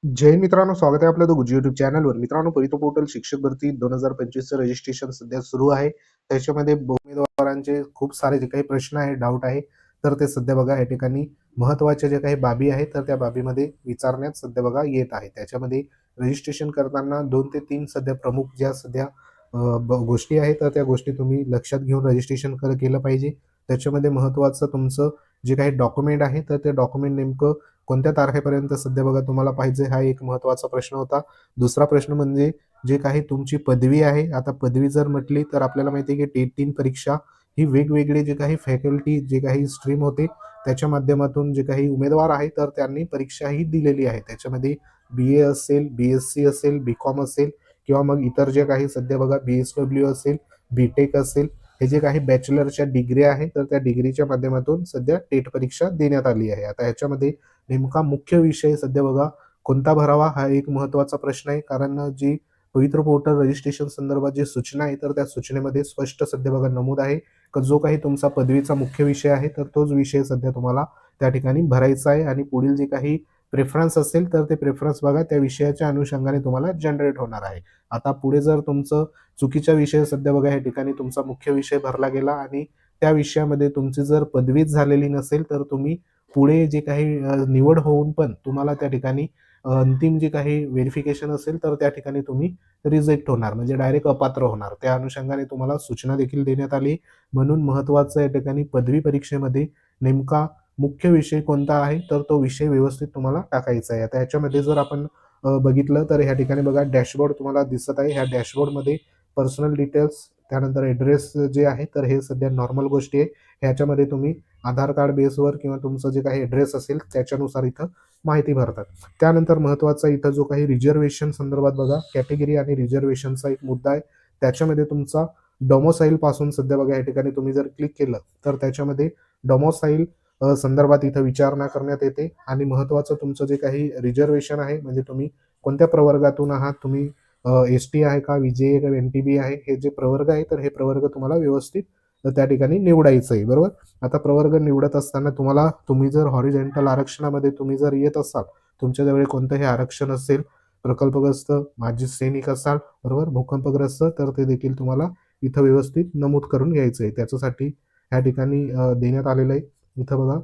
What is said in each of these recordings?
जय हिंद मित्रांनो, स्वागत आहे आपलं द गुजू युट्यूब चॅनलवर. मित्रांनो, परितो पोर्टल शिक्षक भरती 2025 रजिस्ट्रेशन सध्या सुरू आहे. त्याच्यामध्ये उमेदवारांचे खूप सारे जे काही प्रश्न आहे, डाऊट आहे, तर ते सध्या बघा या ठिकाणी महत्त्वाच्या ज्या काही बाबी आहेत, तर त्या बाबीमध्ये विचारण्यात सध्या बघा येत आहे. त्याच्यामध्ये रजिस्ट्रेशन करताना 2 ते 3 सध्या प्रमुख ज्या सध्या गोष्टी आहेत, तर त्या गोष्टी तुम्ही लक्षात घेऊन रजिस्ट्रेशन केलं पाहिजे. त्याच्यामध्ये महत्त्वाचं तुमचं जे काही डॉक्युमेंट आहे, तर ते डॉक्युमेंट नेमकं कोणत्या तारखेपर्यंत सध्या बघा तुम्हाला पाहिजे, हा एक महत्त्वाचा प्रश्न होता. दुसरा प्रश्न म्हणजे जे काही तुमची पदवी आहे. आता पदवी जर म्हटली तर आपल्याला माहिती आहे की टेट 3 परीक्षा ही वेगवेगळे जे काही फॅकल्टी जे काही स्ट्रीम होते त्याच्या माध्यमातून जे काही उमेदवार आहेत तर त्यांनी परीक्षा ही दिलेली आहे. त्याच्यामध्ये बी-ए असेल, बी-एस-सी असेल, बी-कॉम असेल किंवा मग इतर जे काही सध्या बघा बी-एस-डब्ल्यू असेल, बी-टेक असेल, हे जे काही बॅचलरच्या डिग्री आहे तर त्या डिग्रीच्या माध्यमातून सध्या टेट परीक्षा देण्यात आली आहे. आता ह्याच्यामध्ये नेमका मुख्य विषय सध्या बघा कोणता भरावा, हा एक महत्त्वाचा प्रश्न आहे. कारण जी पवित्र पोर्टल रजिस्ट्रेशन संदर्भात जी सूचना आहे तर त्या सूचनेमध्ये स्पष्ट सध्या बघा नमूद आहे की जो काही तुमचा पदवीचा मुख्य विषय आहे तर तोच विषय सध्या तुम्हाला त्या ठिकाणी भरायचा आहे आणि पुढील जे काही प्रेफरन्स असेल तर ते प्रेफरन्स बघा त्या विषयाच्या अनुषंगाने तुम्हाला जनरेट होणार आहे. आता पुढे जर तुमचं चुकीचा विषय सध्या बघा या ठिकाणी तुमचा मुख्य विषय भरला गेला आणि त्या विषयामध्ये तुमची जर पदवीच झालेली नसेल तर तुम्ही पुढे जे काही निवड होऊन पण तुम्हाला त्या ठिकाणी अंतिम जे काही व्हेरिफिकेशन असेल तर त्या ठिकाणी तुम्ही रिजेक्ट होणार, म्हणजे डायरेक्ट अपात्र होणार. त्या अनुषंगाने तुम्हाला सूचना देखील देण्यात आली. म्हणून महत्त्वाचं या ठिकाणी पदवी परीक्षेमध्ये नेमका मुख्य विषय कोणता आहे तर तो विषय व्यवस्थित तुम्हाला टाकायचा आहे. आता याच्यामध्ये जर आपण बघितलं तर ह्या ठिकाणी बघा डॅशबोर्ड तुम्हाला दिसत आहे. ह्या डॅशबोर्डमध्ये पर्सनल डिटेल्स, त्यानंतर ॲड्रेस जे आहे तर हे सध्या नॉर्मल गोष्टी आहे. ह्याच्यामध्ये तुम्ही आधार कार्ड बेसवर किंवा तुमचं जे काही ॲड्रेस असेल त्याच्यानुसार इथं माहिती भरतात. त्यानंतर महत्त्वाचा इथं जो काही रिझर्व्हेशन संदर्भात बघा कॅटेगरी आणि रिझर्व्हेशनचा एक मुद्दा आहे. त्याच्यामध्ये तुमचा डोमोसाईल पासून सध्या बघा या ठिकाणी तुम्ही जर क्लिक केलं तर त्याच्यामध्ये डोमोसाईल संदर्भात इथं विचारणा करण्यात येते आणि महत्त्वाचं तुमचं जे काही रिझर्व्हेशन आहे म्हणजे तुम्ही कोणत्या प्रवर्गातून आहात, तुम्ही एस-टी आहे का, विजे का, एन-टी-बी आहे, हे जे प्रवर्ग आहे तर हे प्रवर्ग तुम्हाला व्यवस्थित त्या ठिकाणी निवडायचं आहे, बरोबर. आता प्रवर्ग निवडत असताना तुम्ही जर हॉरिझॉन्टल आरक्षणामध्ये तुम्ही जर येत असाल, तुमच्याजवळ कोणतंही आरक्षण असेल, प्रकल्पग्रस्त, माजी सैनिक असाल, बरोबर, भूकंपग्रस्त, तर ते देखील तुम्हाला इथं व्यवस्थित नमूद करून घ्यायचं आहे. त्याच्यासाठी ह्या ठिकाणी देण्यात आलेलं आहे. इथं बघा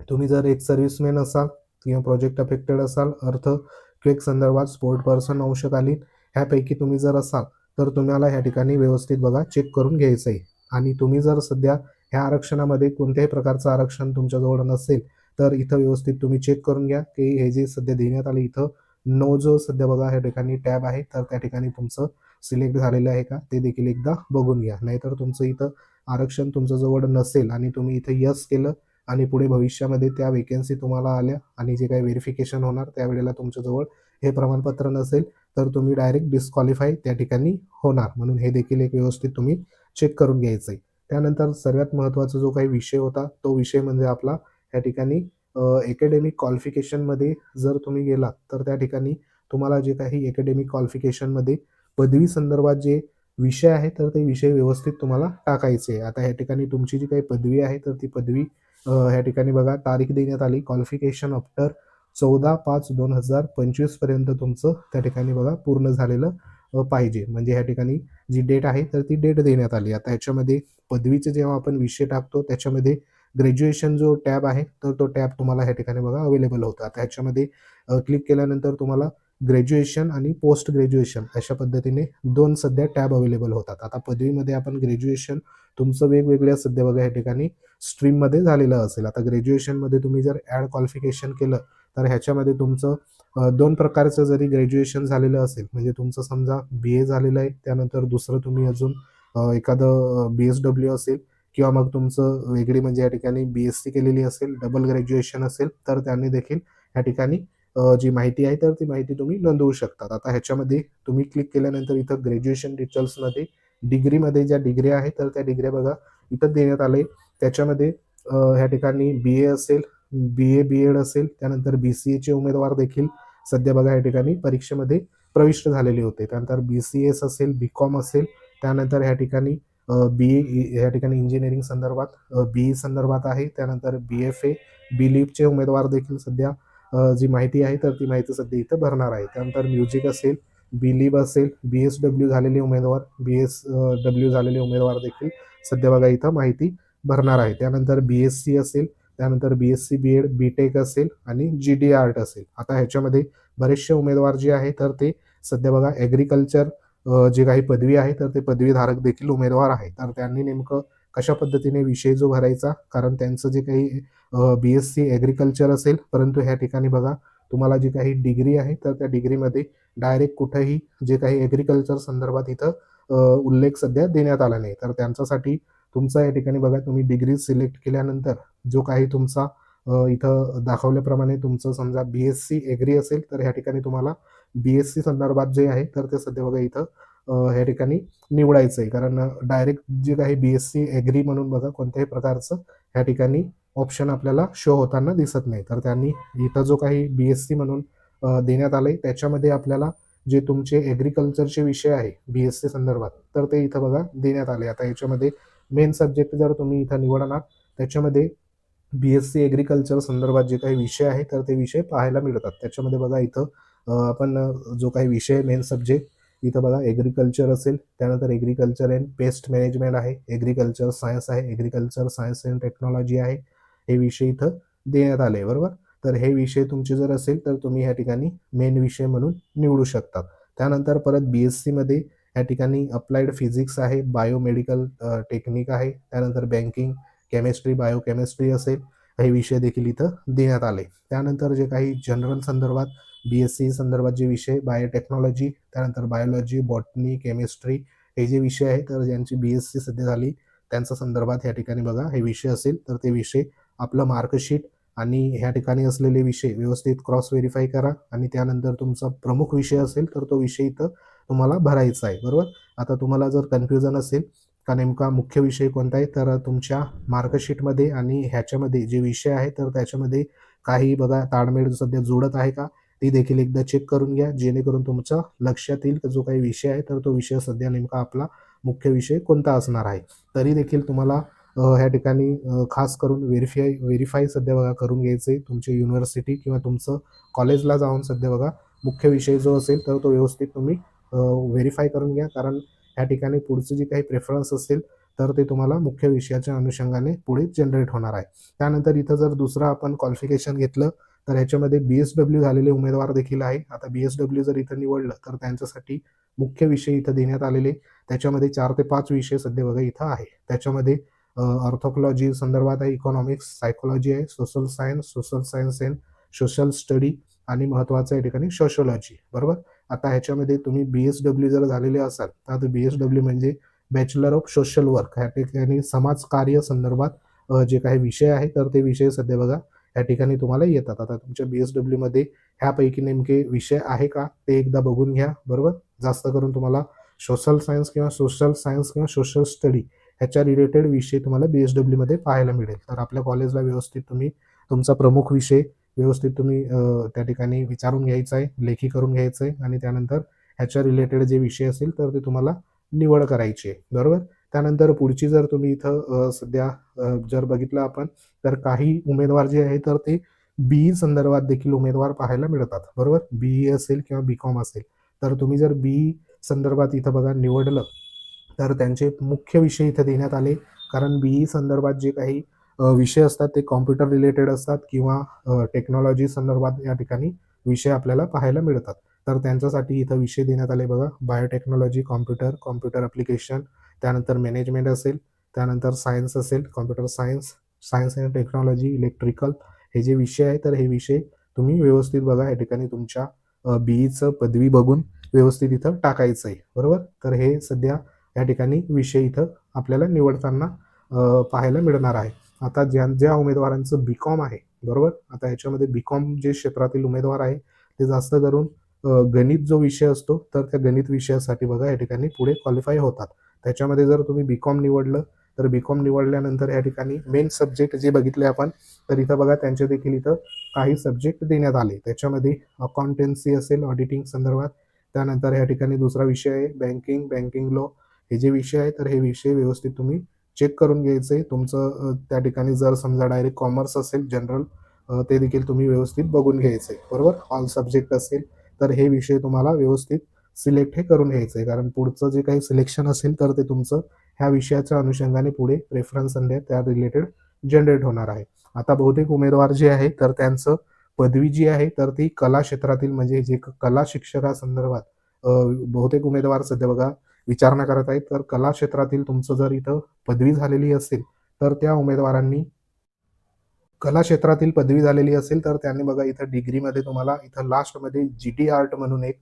तुम्ही जर एक सर्व्हिसमॅन असाल किंवा प्रोजेक्ट अफेक्टेड असाल, अर्थक्वेक संदर्भात, स्पोर्ट पर्सन, अंशकालीन ह्यापैकी तुम्ही जर असाल तर तुम्हाला ह्या ठिकाणी व्यवस्थित बघा चेक करून घ्यायचं आहे. आणि तुम्ही जर सध्या ह्या आरक्षणामध्ये कोणत्याही प्रकारचं आरक्षण तुमच्याजवळ नसेल तर इथं व्यवस्थित तुम्ही चेक करून घ्या की हे जे सध्या देण्यात आले इथं नो जो सध्या बघा ह्या ठिकाणी टॅब आहे तर त्या ठिकाणी तुमचं सिलेक्ट झालेलं आहे का ते देखील एकदा बघून घ्या. नाहीतर तुमचं इथं आरक्षण तुमच्याजवळ नसेल आणि तुम्ही इथं यस केलं आणि पुढे भविष्यामध्ये त्या वेकेन्सी तुम्हाला आल्या आणि जे काही व्हेरिफिकेशन होणार त्यावेळेला तुमच्याजवळ हे प्रमाणपत्र नसेल तर तुम्ही डायरेक्ट डिस्क्वालिफाय त्या ठिकाणी होणार. म्हणून हे देखील एक व्यवस्थित तुम्ही चेक करून घ्यायचं आहे. त्यानंतर सर्वात महत्त्वाचा जो काही विषय होता तो विषय म्हणजे आपला या ठिकाणी अकॅडमिक क्वालिफिकेशनमध्ये जर तुम्ही गेलात तर त्या ठिकाणी तुम्हाला जे काही अकॅडमिक क्वालिफिकेशनमध्ये पदवी संदर्भात जे विषय आहे तर ते विषय व्यवस्थित तुम्हाला टाकायचे आहे. आता या ठिकाणी तुमची जी काही पदवी आहे तर ती पदवी ह्या ठिकाणी बघा तारीख देण्यात आली क्वालिफिकेशन आफ्टर 14/5/2025 पर्यंत तुमचं त्या ठिकाणी बघा पूर्ण झालेलं पाहिजे. म्हणजे ह्या ठिकाणी जी डेट आहे तर ती डेट देण्यात आली. आता ह्याच्यामध्ये पदवीचे जेव्हा आपण विषय टाकतो त्याच्यामध्ये ग्रॅज्युएशन जो टॅब आहे तर तो टॅब तुम्हाला ह्या ठिकाणी बघा अवेलेबल होता. आता ह्याच्यामध्ये क्लिक केल्यानंतर तुम्हाला ग्रॅज्युएशन आणि पोस्ट ग्रॅज्युएशन अशा पद्धतीने 2 सध्या टॅब अवेलेबल होतात. आता पदवीमध्ये आपण ग्रॅज्युएशन तुमचं वेगवेगळ्या सध्या बघा या ठिकाणी स्ट्रीममध्ये झालेलं असेल. आता ग्रॅज्युएशनमध्ये तुम्ही जर ॲड क्वालिफिकेशन केलं तर ह्याच्यामध्ये तुमचं 2 प्रकारचं जरी ग्रॅज्युएशन झालेलं असेल म्हणजे तुमचं समजा बी-ए झालेलं आहे, त्यानंतर दुसरं तुम्ही अजून एखादं बी-एस-डब्ल्यू असेल किंवा मग तुमचं वेगळी म्हणजे या ठिकाणी बी-एस-सी केलेली असेल, डबल ग्रॅज्युएशन असेल तर त्यांनी देखील या ठिकाणी जी माहिती आहे तर ती माहिती तुम्ही नोंदवू शकता. आता ह्याच्यामध्ये तुम्ही क्लिक केल्यानंतर इथं ग्रॅज्युएशन डिटेल्समध्ये डिग्रीमध्ये ज्या डिग्री आहेत तर त्या डिग्र्या बघा इथं देण्यात आले. त्याच्यामध्ये ह्या ठिकाणी बी-ए असेल, बी-ए, बी-एड असेल, त्यानंतर बी-सी-एचे उमेदवार देखील सध्या बघा या ठिकाणी परीक्षेमध्ये प्रविष्ट झालेले होते. त्यानंतर बी-सी-एस असेल, बी-कॉम असेल, त्यानंतर ह्या ठिकाणी बी-ए ह्या ठिकाणी इंजिनिअरिंग संदर्भात बी-ई संदर्भात आहे. त्यानंतर बी-एफ-ए, बी-लिपचे उमेदवार देखील सध्या जी माहिती आहे तर ती माहिती सध्या इथं भरणार आहे. त्यानंतर म्युझिक असेल, बिलीव्ह असेल, BSW झालेले उमेदवार, BSW झालेले उमेदवार देखील सध्या बघा इथं माहिती भरणार आहे. त्यानंतर BSc असेल, त्यानंतर BSc B.Ed, B.Tech असेल आणि GD आर्ट असेल. आता ह्याच्यामध्ये बरेचसे उमेदवार जे आहे तर ते सध्या बघा ॲग्रिकल्चर जे काही पदवी आहे तर ते पदवीधारक देखील उमेदवार आहे. तर त्यांनी नेमकं कशा पद्धतीने विषय जो भरायचा, कारण त्यांचं जे काही BSc ॲग्रिकल्चर असेल, परंतु ह्या ठिकाणी बघा तुम्हाला जी काही डिग्री आहे तर त्या डिग्रीमध्ये डायरेक्ट कुठेही जे काही ॲग्रिकल्चर संदर्भात इथं उल्लेख सध्या देण्यात आला नाही. तर त्यांच्यासाठी तुमचा या ठिकाणी बघा तुम्ही डिग्री सिलेक्ट केल्यानंतर जो काही तुमचा इथं दाखवल्याप्रमाणे तुमचं समजा BSc ॲग्री असेल तर ह्या ठिकाणी तुम्हाला BSc संदर्भात जे आहे तर ते सध्या बघा इथं ह्या ठिकाणी निवडायचं आहे. कारण डायरेक्ट जे काही BSc ॲग्री म्हणून बघा कोणत्याही प्रकारचं ह्या ठिकाणी ऑप्शन आपल्याला शो होताना दिसत नाही. तर त्यांनी इथं जो काही BSc म्हणून देण्यात आलंय त्याच्यामध्ये आपल्याला जे तुमचे ॲग्रिकल्चरचे विषय आहे BSc संदर्भात तर ते इथं बघा देण्यात आले. आता याच्यामध्ये मेन सब्जेक्ट जर तुम्ही इथं निवडणार त्याच्यामध्ये BSc ॲग्रिकल्चर संदर्भात जे काही विषय आहे तर ते विषय पाहायला मिळतात. त्याच्यामध्ये बघा इथं आपण जो काही विषय मेन सब्जेक्ट इथं बघा ॲग्रिकल्चर असेल, त्यानंतर ॲग्रिकल्चर अँड पेस्ट मॅनेजमेंट आहे, ॲग्रिकल्चर सायन्स आहे, ॲग्रिकल्चर सायन्स अँड टेक्नॉलॉजी आहे. हे विषय इथं देण्यात आले बरोबर. तर हे विषय तुमचे जर असेल तर तुम्ही ह्या ठिकाणी मेन विषय म्हणून निवडू शकता. त्यानंतर परत BSc मध्ये या ठिकाणी अप्लाइड फिजिक्स आहे, बायोमेडिकल टेक्निक आहे, त्यानंतर बँकिंग, केमिस्ट्री, बायोकेमिस्ट्री असेल, हे विषय देखील इथं देण्यात आले. त्यानंतर जे काही जनरल संदर्भात BSc संदर्भात जे विषय बायोटेक्नॉलॉजी, त्यानंतर बायोलॉजी, बॉटनी, केमिस्ट्री हे जे विषय आहेत तर ज्यांची BSc सध्या झाली त्यांच्या संदर्भात या ठिकाणी बघा हे विषय असेल तर ते विषय आपलं मार्कशीट आणि ह्या ठिकाणी असलेले विषय व्यवस्थित क्रॉस व्हेरीफाय करा आणि त्यानंतर तुमचा प्रमुख विषय असेल तर तो विषय इथं तुम्हाला भरायचा आहे बरोबर. आता तुम्हाला जर कन्फ्युजन असेल का नेमका मुख्य विषय कोणता आहे तर तुमच्या मार्कशीटमध्ये आणि ह्याच्यामध्ये जे विषय आहे तर त्याच्यामध्ये काही बघा ताळमेळ सध्या जुळत आहे का ती देखील एकदा चेक करून घ्या, जेणेकरून तुमच्या लक्षात येईल जो काही विषय आहे तर तो विषय सध्या नेमका आपला मुख्य विषय कोणता असणार आहे. तरी देखील तुम्हाला ह्या ठिकाणी खास करून व्हेरीफाय सध्या बघा करून घ्यायचं आहे. तुमची युनिव्हर्सिटी किंवा तुमचं कॉलेजला जाऊन सध्या बघा मुख्य विषय जो असेल तर तो व्यवस्थित तुम्ही व्हेरीफाय करून घ्या. कारण ह्या ठिकाणी पुढचं जे काही प्रेफरन्स असेल तर ते तुम्हाला मुख्य विषयाच्या अनुषंगाने पुढे जनरेट होणार आहे. त्यानंतर इथं जर दुसरं आपण क्वालिफिकेशन घेतलं तर ह्याच्यामध्ये BSW झालेले उमेदवार देखील आहे. आता BSW जर इथं निवडलं तर त्यांच्यासाठी मुख्य विषय इथं देण्यात आलेले. त्याच्यामध्ये 4 ते 5 विषय सध्या बघा इथं आहे. त्याच्यामध्ये ऑर्थोलॉजी संदर्भात आहे, इकॉनॉमिक्स, सायकोलॉजी आहे, social science and social study आणि महत्त्वाचं या ठिकाणी सोशिओलॉजी बरोबर. आता ह्याच्यामध्ये तुम्ही BSW जर झालेले असाल तर BSW म्हणजे बॅचलर ऑफ सोशल वर्क, ह्या ठिकाणी समाजकार्य संदर्भात जे काही विषय आहे तर ते विषय सध्या बघा या ठिकाणी तुम्हाला येतात. आता तुमच्या BSW मध्ये ह्यापैकी नेमके विषय आहे का ते एकदा बघून घ्या बरोबर. जास्त करून तुम्हाला सोशल सायन्स किंवा सोशल स्टडी ह्याच्या रिलेटेड विषय तुम्हाला BSW मध्ये पाहायला मिळेल. तर आपल्या कॉलेजला व्यवस्थित तुम्ही तुमचा प्रमुख विषय व्यवस्थित तुम्ही त्या ठिकाणी विचारून घ्यायचा आहे, लेखी करून घ्यायचं आहे आणि त्यानंतर ह्याच्या रिलेटेड जे विषय असेल तर ते तुम्हाला निवड करायची आहे बरोबर. त्यानंतर पुढची जर तुम्ही इथं सध्या जर बघितलं आपण तर काही उमेदवार जे आहे तर ते BE संदर्भात देखील उमेदवार पाहायला मिळतात बरोबर. BE असेल किंवा BCom असेल तर तुम्ही जर BE संदर्भात इथं बघा निवडलं तर त्यांचे मुख्य विषय इथे देण्यात आले. कारण BE संदर्भात जे काही विषय असतात ते कॉम्प्युटर रिलेटेड असतात किंवा टेक्नॉलॉजी संदर्भात या ठिकाणी विषय आपल्याला पाहायला मिळतात. तर त्यांच्यासाठी इथं विषय देण्यात आले बघा, बायोटेक्नॉलॉजी, कॉम्प्युटर ॲप्लिकेशन, त्यानंतर मॅनेजमेंट असेल, त्यानंतर सायन्स असेल, computer science, science and technology, electrical हे जे विषय आहे तर हे विषय तुम्ही व्यवस्थित बघा या ठिकाणी तुमच्या BEचं पदवी बघून व्यवस्थित इथं टाकायचं आहे बरोबर. तर हे सध्या या ठिकाणी विषय इथं आपल्याला निवडताना पाहायला मिळणार आहे. आता ज्या उमेदवारांचं BCom आहे बरोबर. आता याच्यामध्ये BCom जे क्षेत्रातील उमेदवार आहे ते जास्त करून गणित जो विषय असतो तर त्या गणित विषयासाठी बघा या ठिकाणी पुढे क्वालिफाय होतात. त्याच्यामध्ये जर तुम्ही BCom निवडलं तर BCom निवडल्यानंतर या ठिकाणी मेन सब्जेक्ट जे बघितले आपण तर इथं बघा त्यांचे देखील इथं काही सब्जेक्ट देण्यात आले. त्याच्यामध्ये अकाउंटन्सी असेल ऑडिटिंग संदर्भात, त्यानंतर या ठिकाणी दुसरा विषय आहे बँकिंग लॉ हे जे विषय आहे तर हे विषय व्यवस्थित तुम्ही चेक करून घ्यायचे. तुमचं त्या ठिकाणी जर समजा डायरेक्ट कॉमर्स असेल जनरल ते देखील तुम्ही व्यवस्थित बघून घ्यायचं आहे, बरोबर. ऑल सब्जेक्ट असेल तर हे विषय तुम्हाला व्यवस्थित सिलेक्ट हे करून घ्यायचं आहे, कारण पुढचं जे काही सिलेक्शन असेल तर ते तुमचं ह्या विषयाच्या अनुषंगाने पुढे रेफरन्स आणि त्या रिलेटेड जनरेट होणार आहे. आता बहुतेक उमेदवार जे आहे तर त्यांचं पदवी जी आहे तर ती कला क्षेत्रातील म्हणजे जे कला शिक्षकासंदर्भात बहुतेक उमेदवार सध्या बघा विचारणा करत आहेत. तर कला क्षेत्रातील तुमचं जर इथं पदवी झालेली असेल तर त्या उमेदवारांनी कला क्षेत्रातील पदवी झालेली असेल तर त्यांनी बघा इथं डिग्रीमध्ये तुम्हाला इथं लास्टमध्ये जी आर्ट म्हणून एक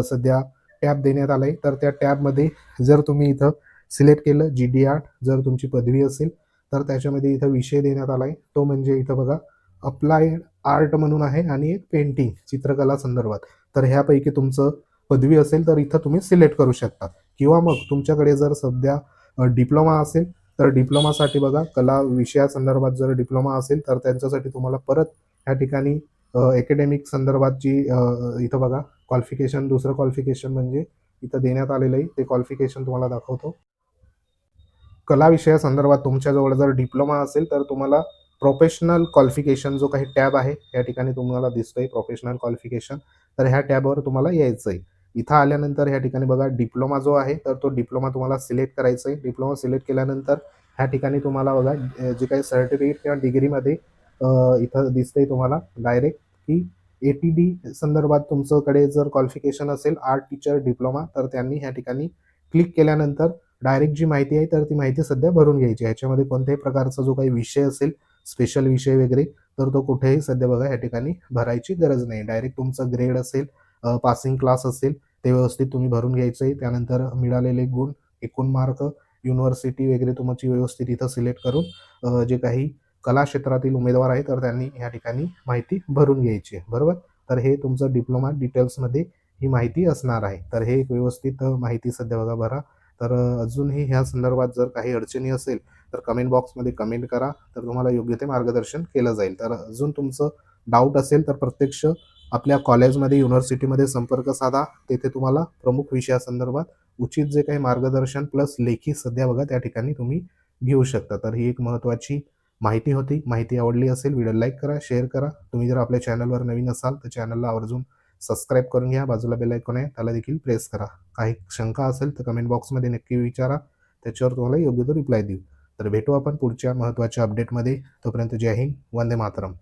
सध्या टॅब देण्यात आलाय. तर त्या टॅबमध्ये जर तुम्ही इथं सिलेक्ट केलं जी आर्ट जर तुमची पदवी असेल तर त्याच्यामध्ये इथं विषय देण्यात आलाय, तो म्हणजे इथं बघा अप्लाइड आर्ट म्हणून आहे आणि एक पेंटिंग चित्रकला संदर्भात. तर ह्यापैकी तुमचं पदवी असेल तर इथं तुम्ही सिलेक्ट करू शकता, किंवा मग तुमच्याकडे जर सध्या डिप्लोमा असेल तर डिप्लोमासाठी बघा कला विषयासंदर्भात जर डिप्लोमा असेल तर त्यांच्यासाठी तुम्हाला परत ह्या ठिकाणी अकॅडमिक संदर्भात जी इथं बघा क्वालिफिकेशन, दुसरं क्वालिफिकेशन म्हणजे इथं देण्यात आलेलं आहे, ते क्वालिफिकेशन तुम्हाला दाखवतो. कला विषयासंदर्भात तुमच्याजवळ जर डिप्लोमा असेल तर तुम्हाला प्रोफेशनल क्वालिफिकेशन जो काही टॅब आहे या ठिकाणी तुम्हाला दिसतोय प्रोफेशनल क्वालिफिकेशन. तर ह्या टॅबवर तुम्हाला यायचं आहे. इथं आल्यानंतर ह्या ठिकाणी बघा डिप्लोमा जो आहे तर तो डिप्लोमा तुम्हाला सिलेक्ट करायचा आहे. डिप्लोमा सिलेक्ट केल्यानंतर ह्या ठिकाणी तुम्हाला बघा जे काही सर्टिफिकेट किंवा डिग्रीमध्ये इथं दिसतंय तुम्हाला डायरेक्ट की ATD संदर्भात तुमच्याकडे जर क्वालिफिकेशन असेल आर्ट टीचर डिप्लोमा तर त्यांनी ह्या ठिकाणी क्लिक केल्यानंतर डायरेक्ट जी माहिती आहे तर ती माहिती सध्या भरून घ्यायची. ह्याच्यामध्ये कोणत्याही प्रकारचा जो काही विषय असेल, स्पेशल विषय वगैरे, तर तो कुठेही सध्या बघा या ठिकाणी भरायची गरज नाही. डायरेक्ट तुमचा ग्रेड असेल, पासिंग क्लास असेल, ते व्यवस्थित तुम्ही भरून घ्यायचं आहे. त्यानंतर मिळालेले गुण, एकूण मार्क, युनिव्हर्सिटी वगैरे तुमची व्यवस्थित इथं सिलेक्ट करून जे काही कला क्षेत्रातील उमेदवार आहे तर त्यांनी या ठिकाणी माहिती भरून घ्यायची आहे, बरोबर. तर हे तुमचं डिप्लोमा डिटेल्समध्ये ही माहिती असणार आहे. तर हे एक व्यवस्थित माहिती सध्या बघा भरा. तर अजूनही ह्या संदर्भात जर काही अडचणी असेल तर कमेंट बॉक्समध्ये कमेंट करा, तर तुम्हाला योग्य ते मार्गदर्शन केलं जाईल. तर अजून तुमचं डाऊट असेल तर प्रत्यक्ष आपल्या कॉलेजमध्ये, युनिव्हर्सिटीमध्ये संपर्क साधा. तेथे तुम्हाला प्रमुख विषयासंदर्भात उचित जे काही मार्गदर्शन प्लस लेखी सध्या बघा त्या ठिकाणी तुम्ही घेऊ शकता. तर ही एक महत्त्वाची माहिती होती. माहिती आवडली असेल व्हिडिओ लाईक करा, शेअर करा. तुम्ही जर आपल्या चॅनलवर नवीन असाल तर चॅनलला आवर्जून सबस्क्राईब करून घ्या. बाजूला बेल आयकॉन आहे त्याला देखील प्रेस करा. काही शंका असेल तर कमेंट बॉक्समध्ये नक्की विचारा, त्याच्यावर तुम्हाला योग्य तो रिप्लाय देऊ. तर भेटू आपण पुढच्या महत्त्वाच्या अपडेटमध्ये. तोपर्यंत जय हिंद, वंदे मातरम.